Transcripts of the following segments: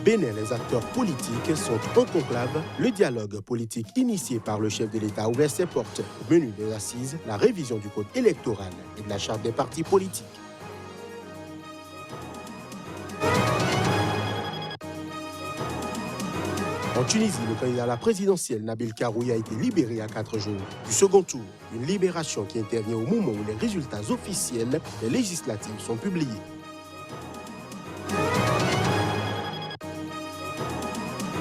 Bénin, les acteurs politiques sont en conclave. Le dialogue politique initié par le chef de l'État a ouvert ses portes. Au menu des assises, la révision du code électoral et de la charte des partis politiques. En Tunisie, le candidat à la présidentielle, Nabil Karoui, a été libéré à 4 jours du second tour. Une libération qui intervient au moment où les résultats officiels des législatives sont publiés.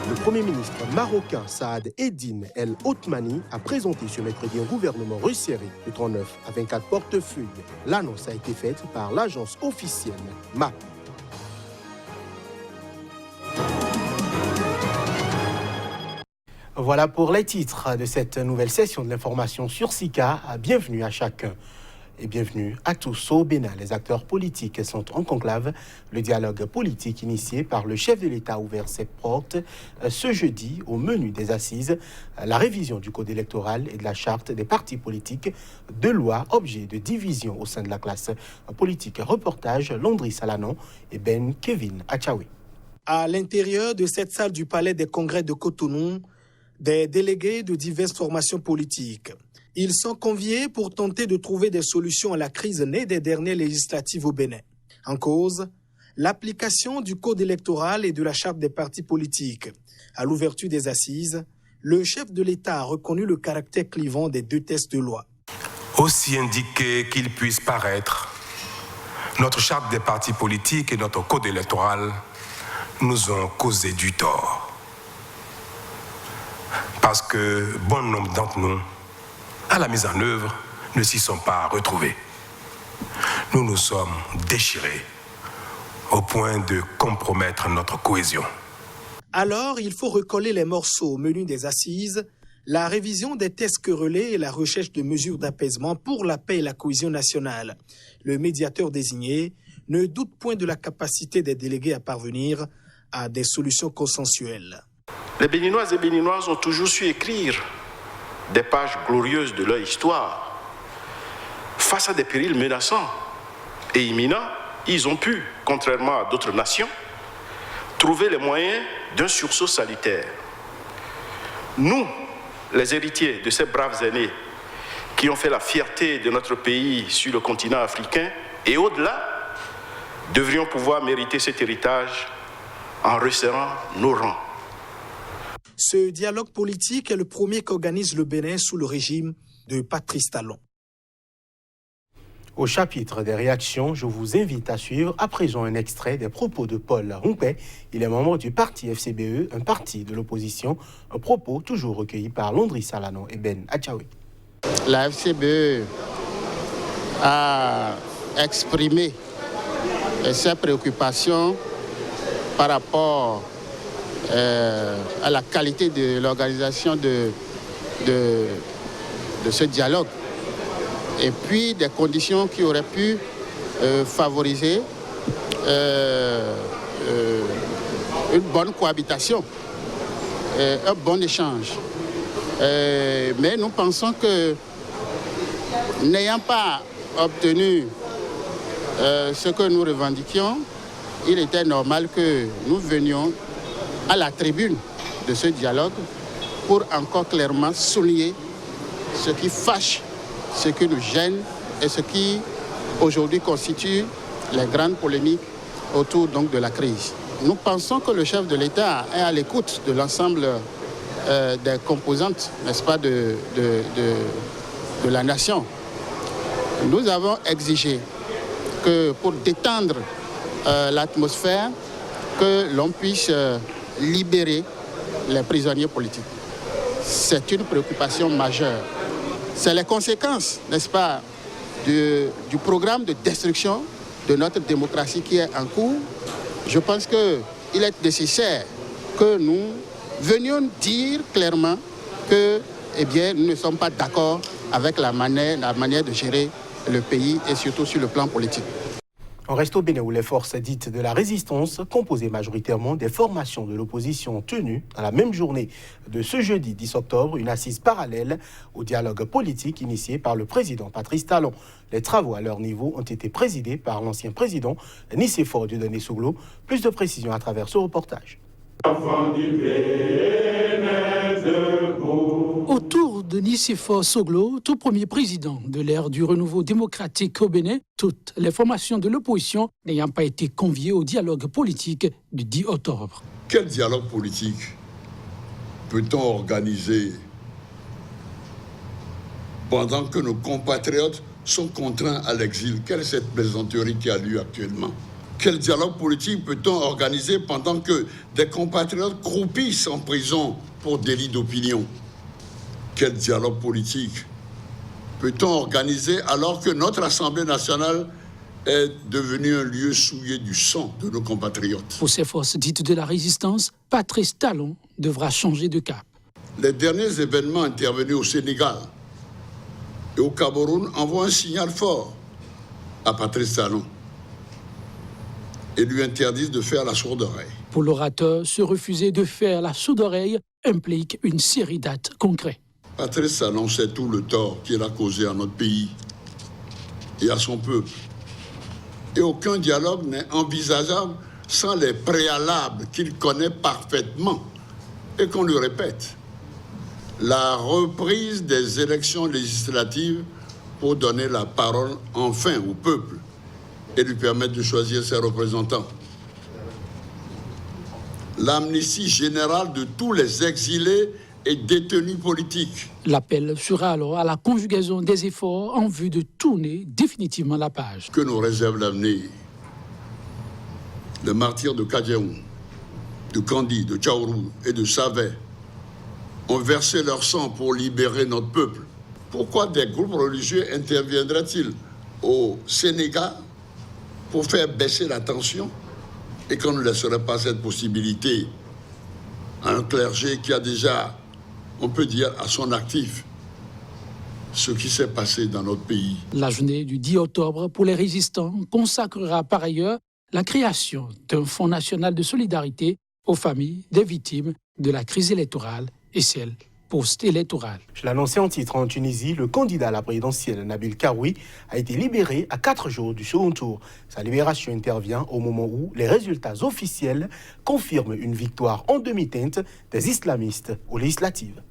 Le Premier ministre marocain Saad Eddine El Othmani a présenté ce mercredi un gouvernement resserré de 39 à 24 portefeuilles. L'annonce a été faite par l'agence officielle MAP. Voilà pour les titres de cette nouvelle session de l'information sur SICA. Bienvenue à chacun et bienvenue à tous. Au Bénin, les acteurs politiques sont en conclave. Le dialogue politique initié par le chef de l'État a ouvert ses portes ce jeudi au menu des assises. La révision du code électoral et de la charte des partis politiques, deux lois objet de division au sein de la classe politique. Reportage Landry Salanon et Ben Kevin Achaoui. À l'intérieur de cette salle du Palais des Congrès de Cotonou, des délégués de diverses formations politiques. Ils sont conviés pour tenter de trouver des solutions à la crise née des dernières législatives au Bénin. En cause, l'application du code électoral et de la charte des partis politiques. À l'ouverture des assises, le chef de l'État a reconnu le caractère clivant des deux textes de loi. Aussi indiqué qu'il puisse paraître, notre charte des partis politiques et notre code électoral nous ont causé du tort. Parce que bon nombre d'entre nous, à la mise en œuvre, ne s'y sont pas retrouvés. Nous nous sommes déchirés au point de compromettre notre cohésion. Alors, il faut recoller les morceaux au menu des assises, la révision des tests querellés et la recherche de mesures d'apaisement pour la paix et la cohésion nationale. Le médiateur désigné ne doute point de la capacité des délégués à parvenir à des solutions consensuelles. Les Béninoises et Béninoises ont toujours su écrire des pages glorieuses de leur histoire. Face à des périls menaçants et imminents, ils ont pu, contrairement à d'autres nations, trouver les moyens d'un sursaut salutaire. Nous, les héritiers de ces braves aînés qui ont fait la fierté de notre pays sur le continent africain et au-delà, devrions pouvoir mériter cet héritage en resserrant nos rangs. Ce dialogue politique est le premier qu'organise le Bénin sous le régime de Patrice Talon. Au chapitre des réactions, je vous invite à suivre à présent un extrait des propos de Paul Rompet. Il est membre du parti FCBE, un parti de l'opposition. Un propos toujours recueilli par Landry Salanon et Ben Achaoui. La FCBE a exprimé ses préoccupations par rapport à la qualité de l'organisation de ce dialogue et puis des conditions qui auraient pu favoriser une bonne cohabitation, un bon échange. Mais nous pensons que n'ayant pas obtenu ce que nous revendiquions, il était normal que nous venions à la tribune de ce dialogue pour encore clairement souligner ce qui fâche, ce qui nous gêne et ce qui aujourd'hui constitue les grandes polémiques autour donc de la crise. Nous pensons que le chef de l'État est à l'écoute de l'ensemble des composantes, n'est-ce pas, de la nation. Nous avons exigé que pour détendre l'atmosphère, que l'on puisse libérer les prisonniers politiques. C'est une préoccupation majeure. C'est les conséquences, n'est-ce pas, du programme de destruction de notre démocratie qui est en cours. Je pense qu'il est nécessaire que nous venions dire clairement que, eh bien, nous ne sommes pas d'accord avec la manière de gérer le pays et surtout sur le plan politique. On reste au Bénin où les forces dites de la résistance, composées majoritairement des formations de l'opposition, ont tenu dans la même journée de ce jeudi 10 octobre une assise parallèle au dialogue politique initié par le président Patrice Talon. Les travaux à leur niveau ont été présidés par l'ancien président Nicéphore Dieudonné Souglo. Plus de précisions à travers ce reportage. Autour de Nicéphore Soglo, tout premier président de l'ère du renouveau démocratique au Bénin, toutes les formations de l'opposition n'ayant pas été conviées au dialogue politique du 10 octobre. Quel dialogue politique peut-on organiser pendant que nos compatriotes sont contraints à l'exil? Quelle est cette plaisanterie qui a lieu actuellement? Quel dialogue politique peut-on organiser pendant que des compatriotes croupissent en prison pour délit d'opinion? Quel dialogue politique peut-on organiser alors que notre Assemblée nationale est devenue un lieu souillé du sang de nos compatriotes? Pour ces forces dites de la résistance, Patrice Talon devra changer de cap. Les derniers événements intervenus au Sénégal et au Cameroun envoient un signal fort à Patrice Talon et lui interdisent de faire la sourde oreille. Pour l'orateur, se refuser de faire la sourde oreille implique une série d'actes concrets. Patrice Talon sait tout le tort qu'il a causé à notre pays et à son peuple. Et aucun dialogue n'est envisageable sans les préalables qu'il connaît parfaitement et qu'on lui répète. La reprise des élections législatives pour donner la parole enfin au peuple et lui permettre de choisir ses représentants. L'amnistie générale de tous les exilés et détenus politiques. L'appel sera alors à la conjugaison des efforts en vue de tourner définitivement la page. Que nous réserve l'avenir? Les martyrs de Kadjaoum, de Kandi, de Tchaourou et de Savet ont versé leur sang pour libérer notre peuple. Pourquoi des groupes religieux interviendraient-ils au Sénégal pour faire baisser la tension et qu'on ne laisserait pas cette possibilité à un clergé qui a déjà, on peut dire, à son actif ce qui s'est passé dans notre pays? La journée du 10 octobre pour les résistants consacrera par ailleurs la création d'un Fonds national de solidarité aux familles des victimes de la crise électorale et celle post-électorale. Je l'annonçais en titre, en Tunisie, le candidat à la présidentielle Nabil Karoui a été libéré à 4 jours du second tour. Sa libération intervient au moment où les résultats officiels confirment une victoire en demi-teinte des islamistes aux législatives.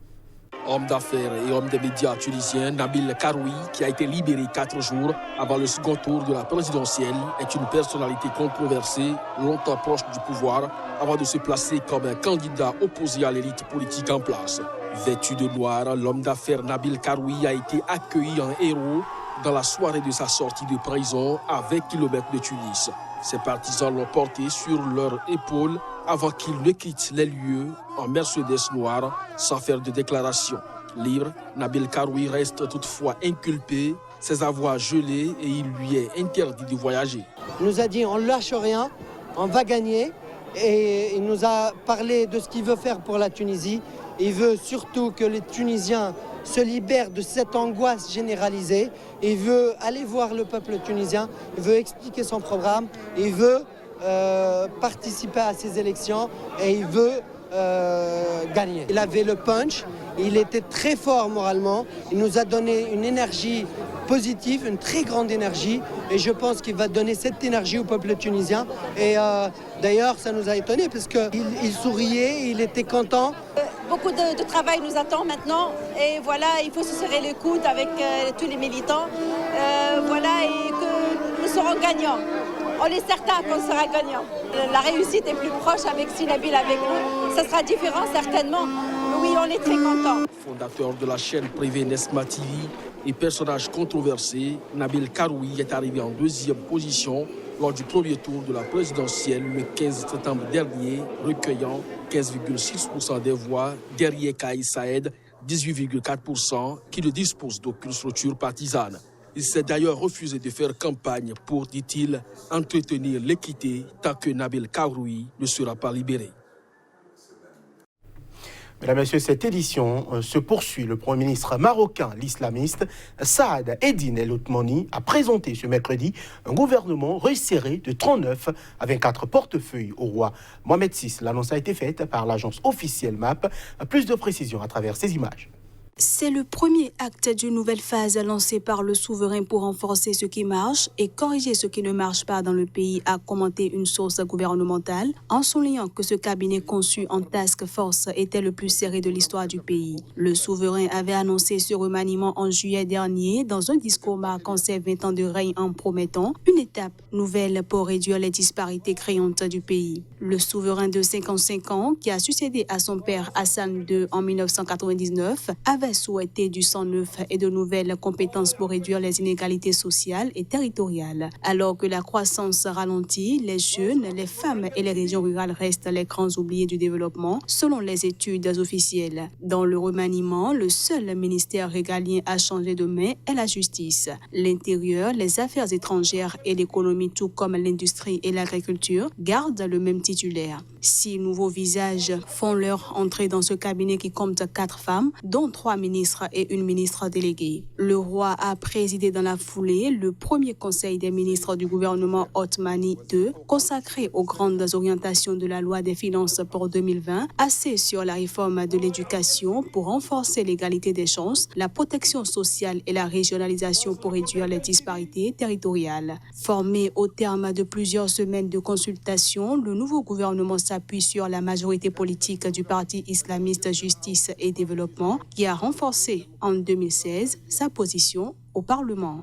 Homme d'affaires et homme des médias tunisien, Nabil Karoui, qui a été libéré 4 jours avant le second tour de la présidentielle, est une personnalité controversée, longtemps proche du pouvoir, avant de se placer comme un candidat opposé à l'élite politique en place. Vêtu de noir, l'homme d'affaires Nabil Karoui a été accueilli en héros dans la soirée de sa sortie de prison à 20 km de Tunis. Ses partisans l'ont porté sur leurs épaules avant qu'il ne quitte les lieux en Mercedes noire sans faire de déclaration. Libre, Nabil Karoui reste toutefois inculpé, ses avoirs gelés et il lui est interdit de voyager. Il nous a dit on ne lâche rien, on va gagner et il nous a parlé de ce qu'il veut faire pour la Tunisie. Il veut surtout que les Tunisiens se libèrent de cette angoisse généralisée. Il veut aller voir le peuple tunisien, il veut expliquer son programme, il veut participer à ces élections et il veut gagner. Il avait le punch, il était très fort moralement, il nous a donné une énergie positive, une très grande énergie et je pense qu'il va donner cette énergie au peuple tunisien et d'ailleurs ça nous a étonnés parce qu'il souriait, il était content. Beaucoup de travail nous attend maintenant et voilà, il faut se serrer les coudes avec tous les militants voilà, et que nous serons gagnants. On est certain qu'on sera gagnant. La réussite est plus proche avec Nabil avec nous. Ça sera différent certainement. Oui, on est très contents. Fondateur de la chaîne privée Nesma TV et personnage controversé, Nabil Karoui est arrivé en 2e position lors du premier tour de la présidentielle le 15 septembre dernier, recueillant 15,6% des voix derrière Kais Saïed, 18,4%, qui ne dispose d'aucune structure partisane. Il s'est d'ailleurs refusé de faire campagne pour, dit-il, entretenir l'équité tant que Nabil Karoui ne sera pas libéré. Mesdames et messieurs, cette édition se poursuit. Le Premier ministre marocain, l'islamiste Saad Eddine El Othmani, a présenté ce mercredi un gouvernement resserré de 39 à 24 portefeuilles au roi Mohamed VI. L'annonce a été faite par l'agence officielle MAP. Plus de précisions à travers ces images. C'est le premier acte d'une nouvelle phase lancée par le souverain pour renforcer ce qui marche et corriger ce qui ne marche pas dans le pays, a commenté une source gouvernementale en soulignant que ce cabinet conçu en task force était le plus serré de l'histoire du pays. Le souverain avait annoncé ce remaniement en juillet dernier dans un discours marquant ses 20 ans de règne en promettant une étape nouvelle pour réduire les disparités créantes du pays. Le souverain de 55 ans, qui a succédé à son père Hassan II en 1999, avait souhaité du sang neuf et de nouvelles compétences pour réduire les inégalités sociales et territoriales. Alors que la croissance ralentit, les jeunes, les femmes et les régions rurales restent les grands oubliés du développement, selon les études officielles. Dans le remaniement, le seul ministère régalien à changer de main est la justice. L'intérieur, les affaires étrangères et l'économie, tout comme l'industrie et l'agriculture, gardent le même titulaire. 6 nouveaux visages font leur entrée dans ce cabinet qui compte 4 femmes, dont 3 ministres et une ministre déléguée. Le roi a présidé dans la foulée le premier conseil des ministres du gouvernement Othmani II, consacré aux grandes orientations de la loi des finances pour 2020, axé sur la réforme de l'éducation pour renforcer l'égalité des chances, la protection sociale et la régionalisation pour réduire les disparités territoriales. Formé au terme de plusieurs semaines de consultation, le nouveau gouvernement s'appuie sur la majorité politique du parti islamiste Justice et Développement, qui a renforcé en 2016 sa position au Parlement.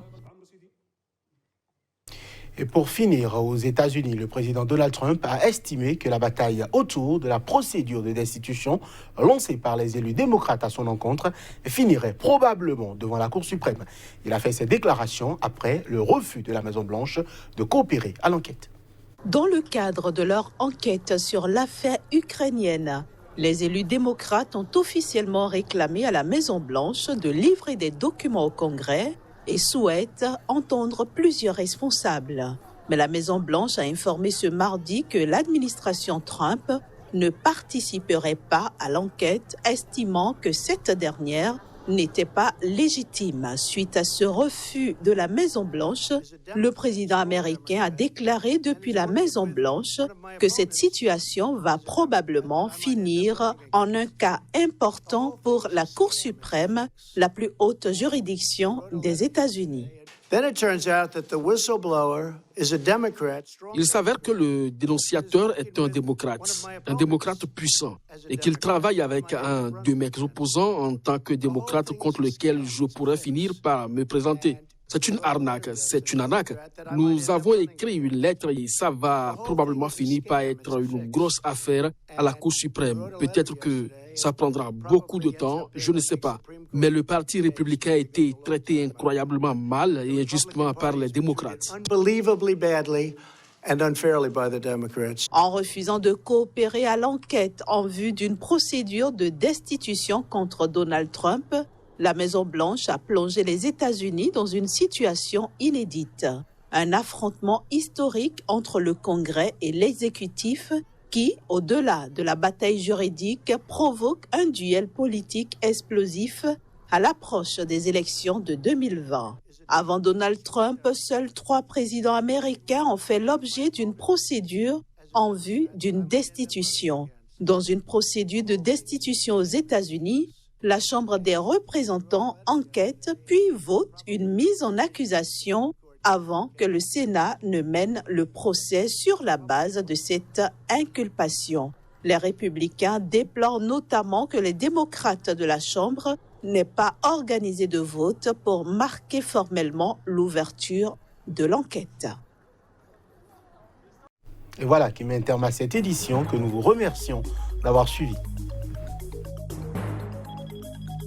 Et pour finir, aux États-Unis, le président Donald Trump a estimé que la bataille autour de la procédure de destitution lancée par les élus démocrates à son encontre finirait probablement devant la Cour suprême. Il a fait ces déclarations après le refus de la Maison-Blanche de coopérer à l'enquête. Dans le cadre de leur enquête sur l'affaire ukrainienne, les élus démocrates ont officiellement réclamé à la Maison-Blanche de livrer des documents au Congrès et souhaitent entendre plusieurs responsables. Mais la Maison-Blanche a informé ce mardi que l'administration Trump ne participerait pas à l'enquête, estimant que cette dernière n'était pas légitime. Suite à ce refus de la Maison-Blanche, le président américain a déclaré depuis la Maison-Blanche que cette situation va probablement finir en un cas important pour la Cour suprême, la plus haute juridiction des États-Unis. Il s'avère que le dénonciateur est un démocrate puissant, et qu'il travaille avec un de mes opposants en tant que démocrate contre lequel je pourrais finir par me présenter. C'est une arnaque. Nous avons écrit une lettre et ça va probablement finir par être une grosse affaire à la Cour suprême. Peut-être que ça prendra beaucoup de temps, je ne sais pas. Mais le Parti républicain a été traité incroyablement mal et injustement par les démocrates. En refusant de coopérer à l'enquête en vue d'une procédure de destitution contre Donald Trump, la Maison-Blanche a plongé les États-Unis dans une situation inédite. Un affrontement historique entre le Congrès et l'exécutif qui, au-delà de la bataille juridique, provoque un duel politique explosif à l'approche des élections de 2020. Avant Donald Trump, seuls 3 présidents américains ont fait l'objet d'une procédure en vue d'une destitution. Dans une procédure de destitution aux États-Unis, la Chambre des représentants enquête puis vote une mise en accusation avant que le Sénat ne mène le procès sur la base de cette inculpation. Les républicains déplorent notamment que les démocrates de la Chambre n'aient pas organisé de vote pour marquer formellement l'ouverture de l'enquête. Et voilà qui met un terme à cette édition que nous vous remercions d'avoir suivi.